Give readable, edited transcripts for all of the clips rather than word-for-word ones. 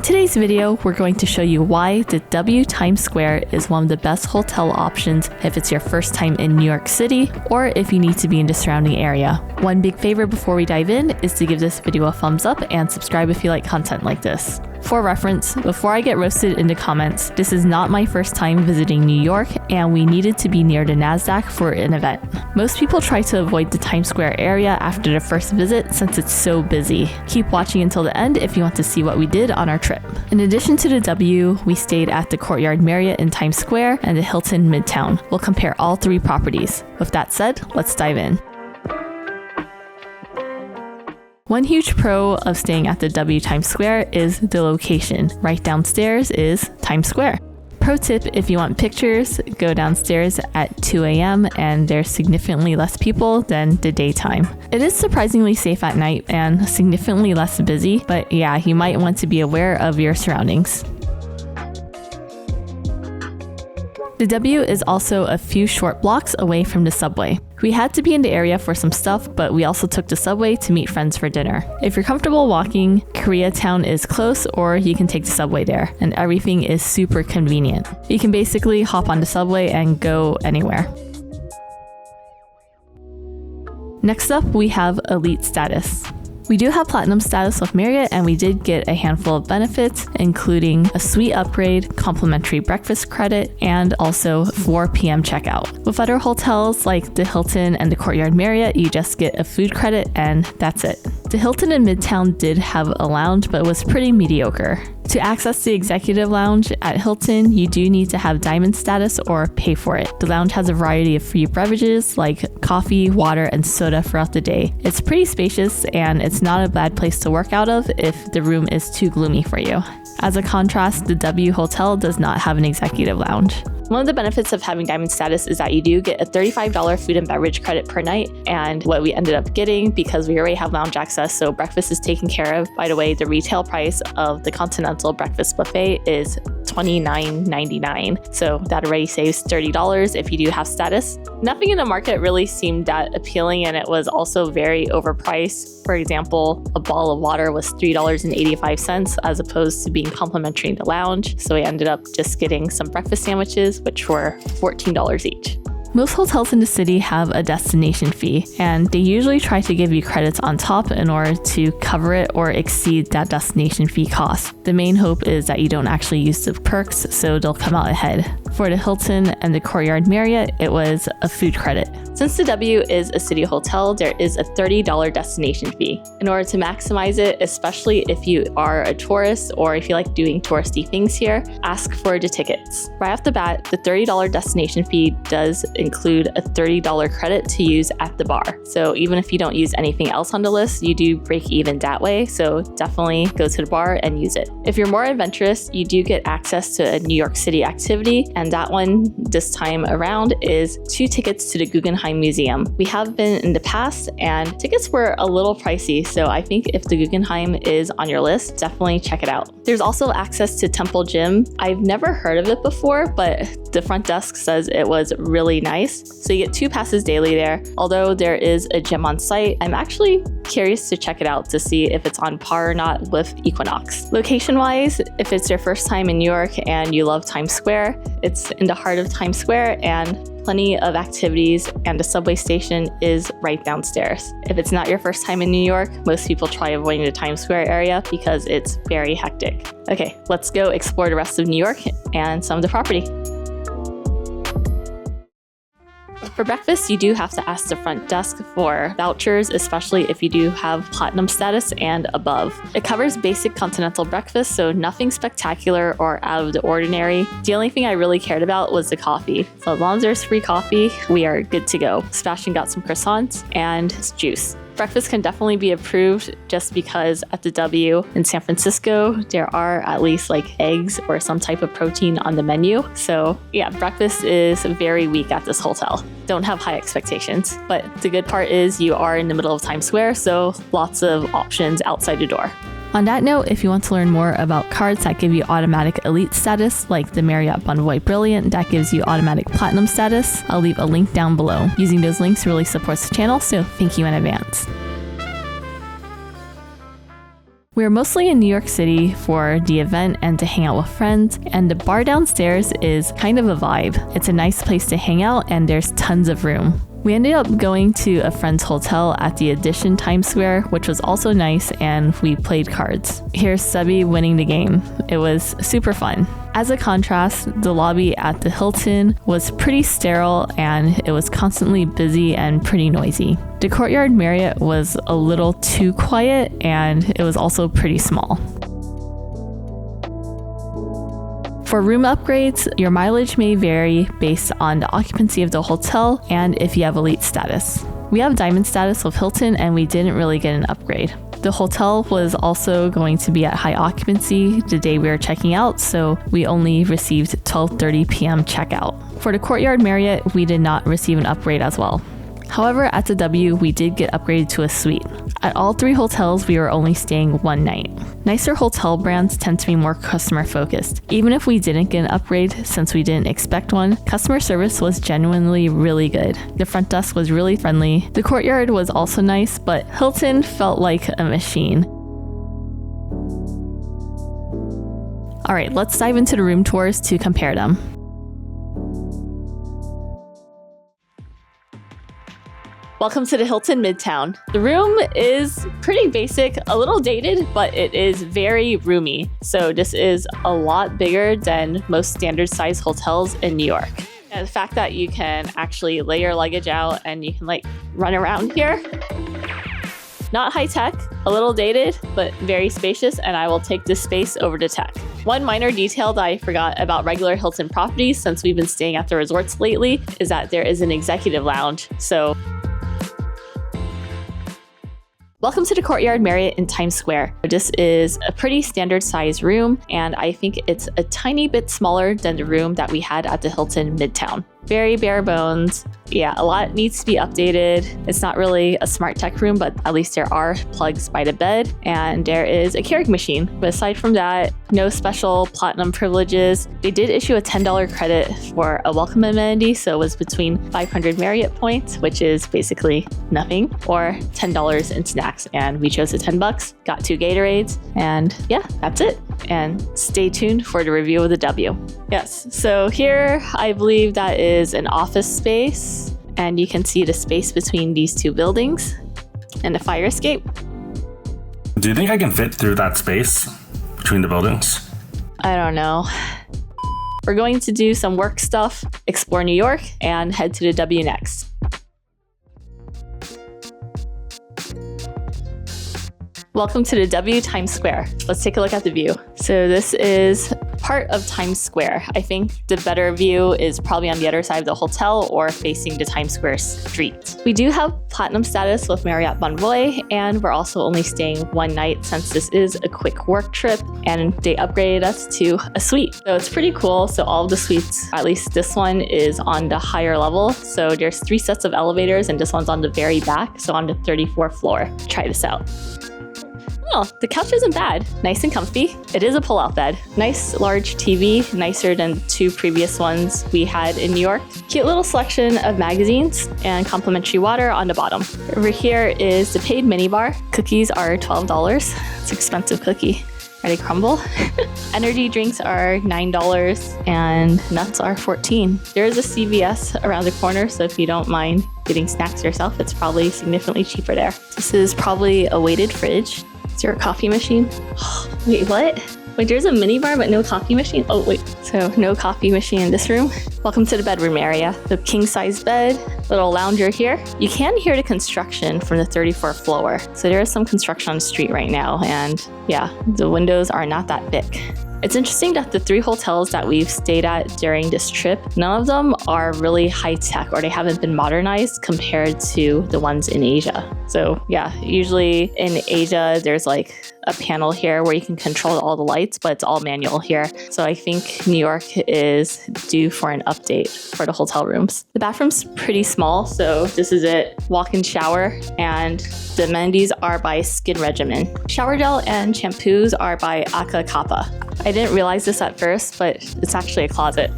today's video, we're going to show you why the W Times Square is one of the best hotel options if it's your first time in New York City or if you need to be in the surrounding area. One big favor before we dive in is to give this video a thumbs up and subscribe if you like content like this. For reference, before I get roasted in the comments, this is not my first time visiting New York and we needed to be near the Nasdaq for an event. Most people try to avoid the Times Square area after the first visit since it's so busy. Keep watching until the end if you want to see what we did on our trip. In addition to the W, we stayed at the Courtyard Marriott in Times Square and the Hilton Midtown. We'll compare all three properties. With that said, let's dive in. One huge pro of staying at the W Times Square is the location. Right downstairs is Times Square. Pro tip, if you want pictures, go downstairs at 2 a.m. and there's significantly less people than the daytime. It is surprisingly safe at night and significantly less busy, but yeah, you might want to be aware of your surroundings. The W is also a few short blocks away from the subway. We had to be in the area for some stuff, but we also took the subway to meet friends for dinner. If you're comfortable walking, Koreatown is close, or you can take the subway there, and everything is super convenient. You can basically hop on the subway and go anywhere. Next up, we have elite status. We do have platinum status with Marriott and we did get a handful of benefits, including a suite upgrade, complimentary breakfast credit, and also 4 p.m. checkout. With other hotels like the Hilton and the Courtyard Marriott, you just get a food credit and that's it. The Hilton in Midtown did have a lounge, but it was pretty mediocre. To access the executive lounge at Hilton, you do need to have diamond status or pay for it. The lounge has a variety of free beverages like coffee, water, and soda throughout the day. It's pretty spacious and it's not a bad place to work out of if the room is too gloomy for you. As a contrast, the W Hotel does not have an executive lounge. One of the benefits of having diamond status is that you do get a $35 food and beverage credit per night, and what we ended up getting, because we already have lounge access, so breakfast is taken care of. By the way, the retail price of the Continental Breakfast Buffet is $29.99, so that already saves $30 if you do have status. Nothing in the market really seemed that appealing, and it was also very overpriced. For example, a bottle of water was $3.85 as opposed to being complimentary in the lounge, so we ended up just getting some breakfast sandwiches, which were $14 each. Most hotels in the city have a destination fee, and they usually try to give you credits on top in order to cover it or exceed that destination fee cost. The main hope is that you don't actually use the perks, so they'll come out ahead. For the Hilton and the Courtyard Marriott, it was a food credit. Since the W is a city hotel, there is a $30 destination fee. In order to maximize it, especially if you are a tourist or if you like doing touristy things here, ask for the tickets. Right off the bat, the $30 destination fee does include a $30 credit to use at the bar. So even if you don't use anything else on the list, you do break even that way. So definitely go to the bar and use it. If you're more adventurous, you do get access to a New York City activity, and that one this time around is 2 tickets to the Guggenheim Museum. We have been in the past and tickets were a little pricey, so I think if the Guggenheim is on your list, definitely check it out. There's also access to Temple Gym. I've never heard of it before, but the front desk says it was really nice. So you get 2 passes daily there. Although there is a gym on site, I'm actually curious to check it out to see if it's on par or not with Equinox. Location-wise, if it's your first time in New York and you love Times Square, it's in the heart of Times Square and plenty of activities, and the subway station is right downstairs. If it's not your first time in New York, most people try avoiding the Times Square area because it's very hectic. Okay, let's go explore the rest of New York and some of the property. For breakfast, you do have to ask the front desk for vouchers, especially if you do have platinum status and above. It covers basic continental breakfast, so nothing spectacular or out of the ordinary. The only thing I really cared about was the coffee. So as long as there's free coffee, we are good to go. Sebastian got some croissants and juice. Breakfast can definitely be approved just because at the W in San Francisco, there are at least like eggs or some type of protein on the menu. So yeah, breakfast is very weak at this hotel. Don't have high expectations. But the good part is you are in the middle of Times Square, so lots of options outside the door. On that note, if you want to learn more about cards that give you automatic elite status, like the Marriott Bonvoy Brilliant that gives you automatic platinum status, I'll leave a link down below. Using those links really supports the channel, so thank you in advance. We're mostly in New York City for the event and to hang out with friends, and the bar downstairs is kind of a vibe. It's a nice place to hang out and there's tons of room. We ended up going to a friend's hotel at the Edition Times Square, which was also nice, and we played cards. Here's Sebi winning the game. It was super fun. As a contrast, the lobby at the Hilton was pretty sterile and it was constantly busy and pretty noisy. The Courtyard Marriott was a little too quiet and it was also pretty small. For room upgrades, your mileage may vary based on the occupancy of the hotel and if you have elite status. We have diamond status with Hilton and we didn't really get an upgrade. The hotel was also going to be at high occupancy the day we were checking out, so we only received 12:30 p.m. checkout. For the Courtyard Marriott, we did not receive an upgrade as well. However, at the W, we did get upgraded to a suite. At all three hotels, we were only staying one night. Nicer hotel brands tend to be more customer focused. Even if we didn't get an upgrade, since we didn't expect one, customer service was genuinely really good. The front desk was really friendly. The Courtyard was also nice, but Hilton felt like a machine. All right, let's dive into the room tours to compare them. Welcome to the Hilton Midtown. The room is pretty basic, a little dated, but it is very roomy. So this is a lot bigger than most standard size hotels in New York. And the fact that you can actually lay your luggage out and you can run around here. Not high tech, a little dated, but very spacious, and I will take this space over to tech. One minor detail that I forgot about regular Hilton properties since we've been staying at the resorts lately is that there is an executive lounge. Welcome to the Courtyard Marriott in Times Square. This is a pretty standard size room, and I think it's a tiny bit smaller than the room that we had at the Hilton Midtown. Very bare bones. Yeah, a lot needs to be updated. It's not really a smart tech room, but at least there are plugs by the bed, and there is a Keurig machine. But aside from that, no special platinum privileges. They did issue a $10 credit for a welcome amenity, so it was between 500 Marriott points, which is basically nothing, or $10 in snacks. And we chose the $10, got 2 Gatorades, and yeah, that's it. And stay tuned for the review of the W. Yes, so here I believe that is an office space, and you can see the space between these two buildings and the fire escape. Do you think I can fit through that space between the buildings? I don't know. We're going to do some work stuff, explore New York, and head to the W next. Welcome to the W Times Square. Let's take a look at the view. So this is part of Times Square. I think the better view is probably on the other side of the hotel or facing the Times Square street. We do have platinum status with Marriott Bonvoy, and we're also only staying one night since this is a quick work trip, and they upgraded us to a suite. So it's pretty cool. So all of the suites, at least this one, is on the higher level. So there's 3 sets of elevators, and this one's on the very back, so on the 34th floor. Try this out. Oh, the couch isn't bad. Nice and comfy. It is a pull-out bed. Nice large TV, nicer than 2 previous ones we had in New York. Cute little selection of magazines and complimentary water on the bottom. Over here is the paid minibar. Cookies are $12. It's an expensive cookie. Are they crumble? Energy drinks are $9 and nuts are $14. There is a CVS around the corner, so if you don't mind getting snacks yourself, it's probably significantly cheaper there. This is probably a weighted fridge. Is there a coffee machine? Wait, what? Wait, there's a minibar but no coffee machine? Oh, wait. So no coffee machine in this room. Welcome to the bedroom area. The king-size bed, little lounger here. You can hear the construction from the 34th floor. So there is some construction on the street right now. And yeah, the windows are not that big. It's interesting that the 3 hotels that we've stayed at during this trip, none of them are really high tech or they haven't been modernized compared to the ones in Asia. So yeah, usually in Asia, there's a panel here where you can control all the lights, but it's all manual here. So I think New York is due for an update for the hotel rooms. The bathroom's pretty small, so this is it. Walk-in shower, and the amenities are by Skin Regimen. Shower gel and shampoos are by Aka Kappa. I didn't realize this at first, but it's actually a closet.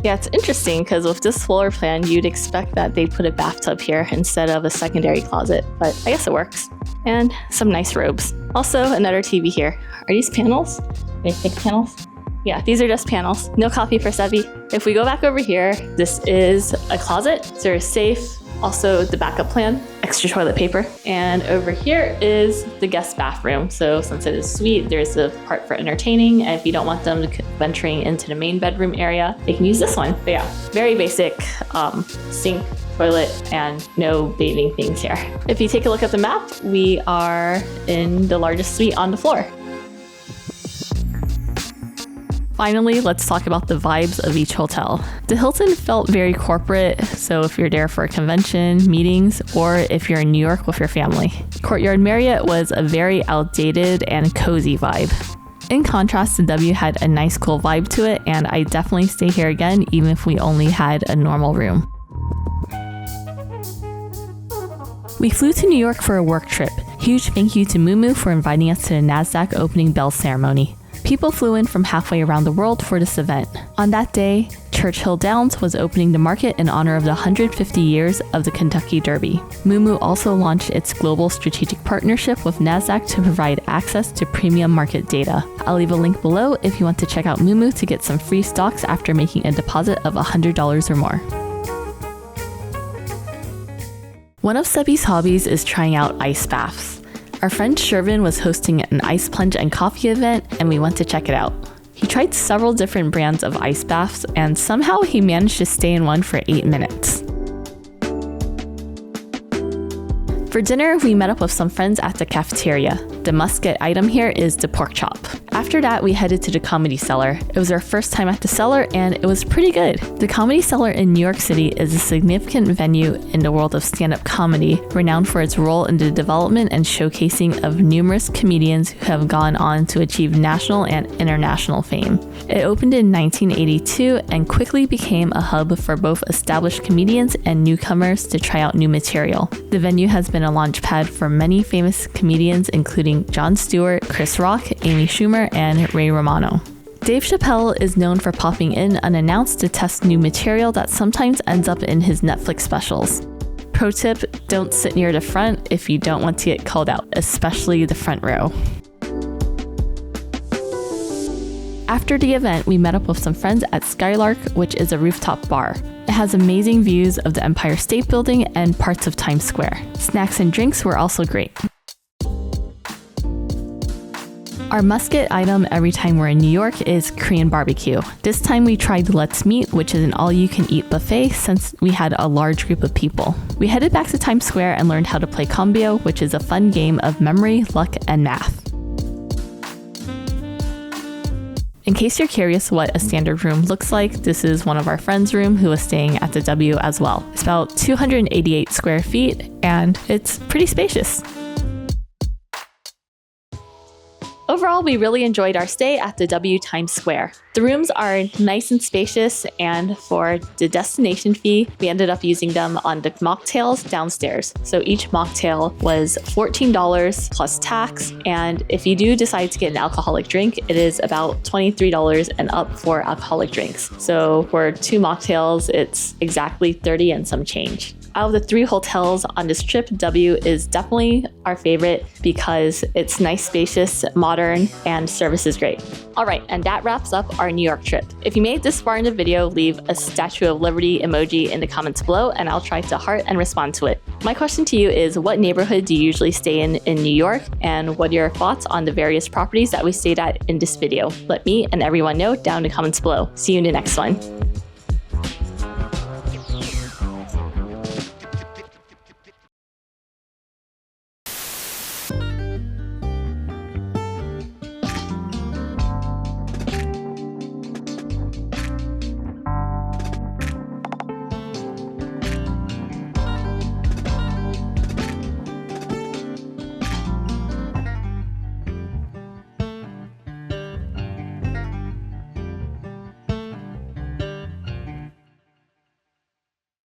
Yeah, it's interesting because with this floor plan, you'd expect that they'd put a bathtub here instead of a secondary closet, but I guess it works. and some nice robes. Also, another TV here. Are these panels? Are they fake panels? Yeah, these are just panels. No coffee for Sebi. If we go back over here, this is a closet. So there's a safe, also the backup plan, extra toilet paper. And over here is the guest bathroom. So since it is suite, there's a part for entertaining. And if you don't want them venturing into the main bedroom area, they can use this one. But yeah, very basic sink, toilet, and no bathing things here. If you take a look at the map, we are in the largest suite on the floor. Finally, let's talk about the vibes of each hotel. The Hilton felt very corporate, so if you're there for a convention, meetings, or if you're in New York with your family. Courtyard Marriott was a very outdated and cozy vibe. In contrast, the W had a nice cool vibe to it, and I definitely stay here again even if we only had a normal room. We flew to New York for a work trip. Huge thank you to Mumu for inviting us to the Nasdaq opening bell ceremony. People flew in from halfway around the world for this event. On that day, Churchill Downs was opening the market in honor of the 150 years of the Kentucky Derby. Mumu also launched its global strategic partnership with Nasdaq to provide access to premium market data. I'll leave a link below if you want to check out Mumu to get some free stocks after making a deposit of $100 or more. One of Sebi's hobbies is trying out ice baths. Our friend Shervin was hosting an ice plunge and coffee event, and we went to check it out. He tried several different brands of ice baths, and somehow he managed to stay in one for 8 minutes. For dinner, we met up with some friends at the cafeteria. The must-get item here is the pork chop. After that, we headed to the Comedy Cellar. It was our first time at the Cellar, and it was pretty good. The Comedy Cellar in New York City is a significant venue in the world of stand-up comedy, renowned for its role in the development and showcasing of numerous comedians who have gone on to achieve national and international fame. It opened in 1982 and quickly became a hub for both established comedians and newcomers to try out new material. The venue has been a launchpad for many famous comedians, including Jon Stewart, Chris Rock, Amy Schumer, and Ray Romano. Dave Chappelle is known for popping in unannounced to test new material that sometimes ends up in his Netflix specials. Pro tip, don't sit near the front if you don't want to get called out, especially the front row. After the event, we met up with some friends at Skylark, which is a rooftop bar. It has amazing views of the Empire State Building and parts of Times Square. Snacks and drinks were also great. Our must-get item every time we're in New York is Korean barbecue. This time we tried Let's Meet, which is an all-you-can-eat buffet since we had a large group of people. We headed back to Times Square and learned how to play Combio, which is a fun game of memory, luck, and math. In case you're curious what a standard room looks like, this is one of our friends' room who was staying at the W as well. It's about 288 square feet, and it's pretty spacious. Overall, we really enjoyed our stay at the W Times Square. The rooms are nice and spacious, and for the destination fee, we ended up using them on the mocktails downstairs. So each mocktail was $14 plus tax, and if you do decide to get an alcoholic drink, it is about $23 and up for alcoholic drinks. So for 2 mocktails, it's exactly $30 and some change. Out of the 3 hotels on this trip, W is definitely our favorite because it's nice, spacious, modern, and service is great. All right, and that wraps up our New York trip. If you made it this far in the video, leave a Statue of Liberty emoji in the comments below, and I'll try to heart and respond to it. My question to you is, what neighborhood do you usually stay in New York? And what are your thoughts on the various properties that we stayed at in this video? Let me and everyone know down in the comments below. See you in the next one.